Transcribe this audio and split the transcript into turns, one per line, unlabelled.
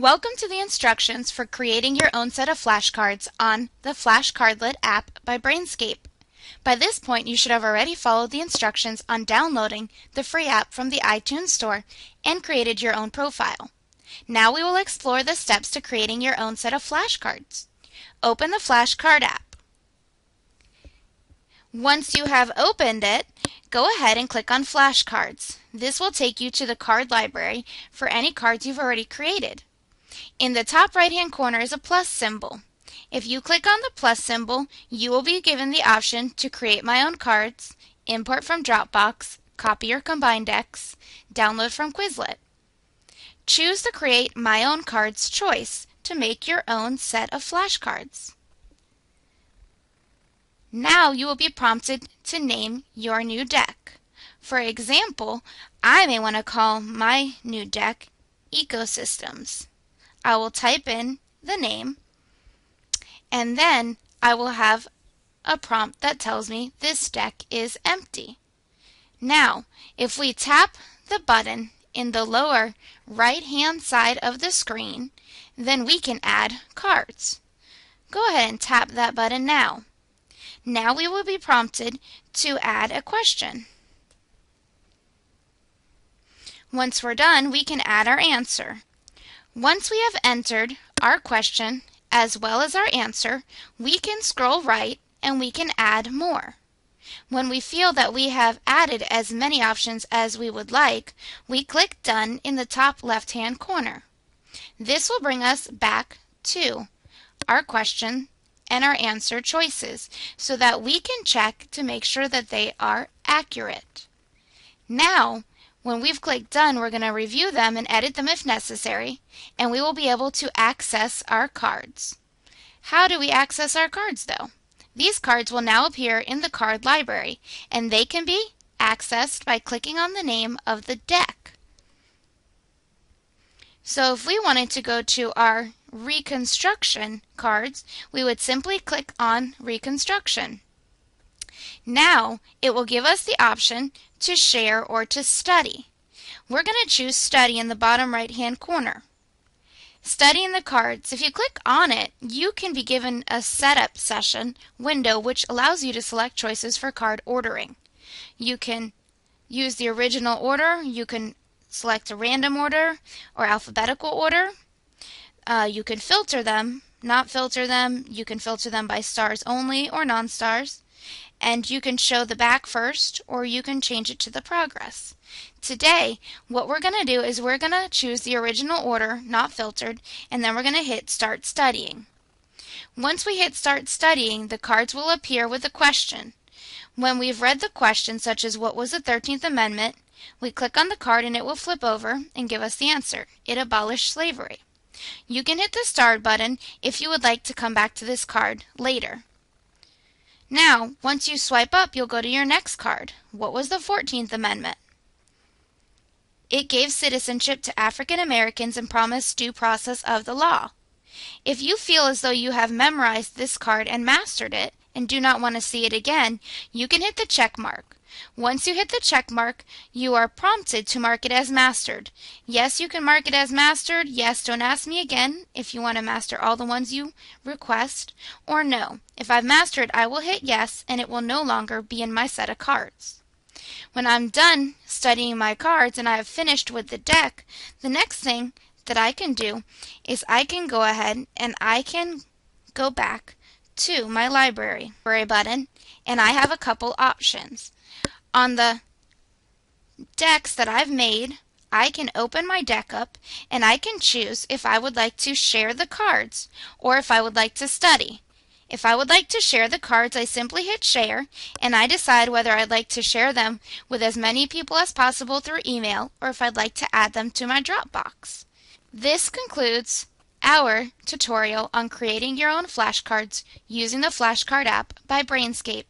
Welcome to the instructions for creating your own set of flashcards on the Flashcardlet app by Brainscape. By this point, you should have already followed the instructions on downloading the free app from the iTunes Store and created your own profile. Now we will explore the steps to creating your own set of flashcards. Open the Flashcard app. Once you have opened it, go ahead and click on Flashcards. This will take you to the card library for any cards you've already created. In the top right-hand corner is a plus symbol. If you click on the plus symbol, you will be given the option to create my own cards, import from Dropbox, copy or combine decks, download from Quizlet. Choose the Create My Own Cards choice to make your own set of flashcards. Now you will be prompted to name your new deck. For example, I may want to call my new deck Ecosystems. I will type in the name, and then I will have a prompt that tells me this deck is empty. Now, if we tap the button in the lower right-hand side of the screen, then we can add cards. Go ahead and tap that button now. Now we will be prompted to add a question. Once we're done, we can add our answer. Once we have entered our question as well as our answer, we can scroll right and we can add more. When we feel that we have added as many options as we would like, we click Done in the top left-hand corner. This will bring us back to our question and our answer choices so that we can check to make sure that they are accurate. Now, when we've clicked Done, we're going to review them and edit them if necessary, and we will be able to access our cards. How do we access our cards, though? These cards will now appear in the card library, and they can be accessed by clicking on the name of the deck. So if we wanted to go to our Reconstruction cards, we would simply click on Reconstruction. Now it will give us the option to share or to study. We're going to choose Study in the bottom right-hand corner. Studying the cards, if you click on it, you can be given a setup session window which allows you to select choices for card ordering. You can use the original order, you can select a random order or alphabetical order. You can filter them, not filter them, you can filter them by stars only or non-stars. And you can show the back first, or you can change it to the progress. Today, what we're going to do is we're going to choose the original order, not filtered, and then we're going to hit Start Studying. Once we hit Start Studying, the cards will appear with a question. When we've read the question, such as what was the 13th Amendment, we click on the card and it will flip over and give us the answer. It abolished slavery. You can hit the Star button if you would like to come back to this card later. Now, once you swipe up, you'll go to your next card. What was the 14th Amendment? It gave citizenship to African Americans and promised due process of the law. If you feel as though you have memorized this card and mastered it and do not want to see it again, you can hit the check mark. Once you hit the check mark, you are prompted to mark it as mastered. Yes, you can mark it as mastered. Yes, don't ask me again if you want to master all the ones you request. Or no, if I've mastered, I will hit yes and it will no longer be in my set of cards. When I'm done studying my cards and I have finished with the deck, the next thing that I can do is I can go ahead and I can go back to my library button, and I have a couple options. On the decks that I've made, I can open my deck up and I can choose if I would like to share the cards or if I would like to study. If I would like to share the cards, I simply hit share and I decide whether I'd like to share them with as many people as possible through email or if I'd like to add them to my Dropbox. This concludes our tutorial on creating your own flashcards using the Flashcard app by Brainscape.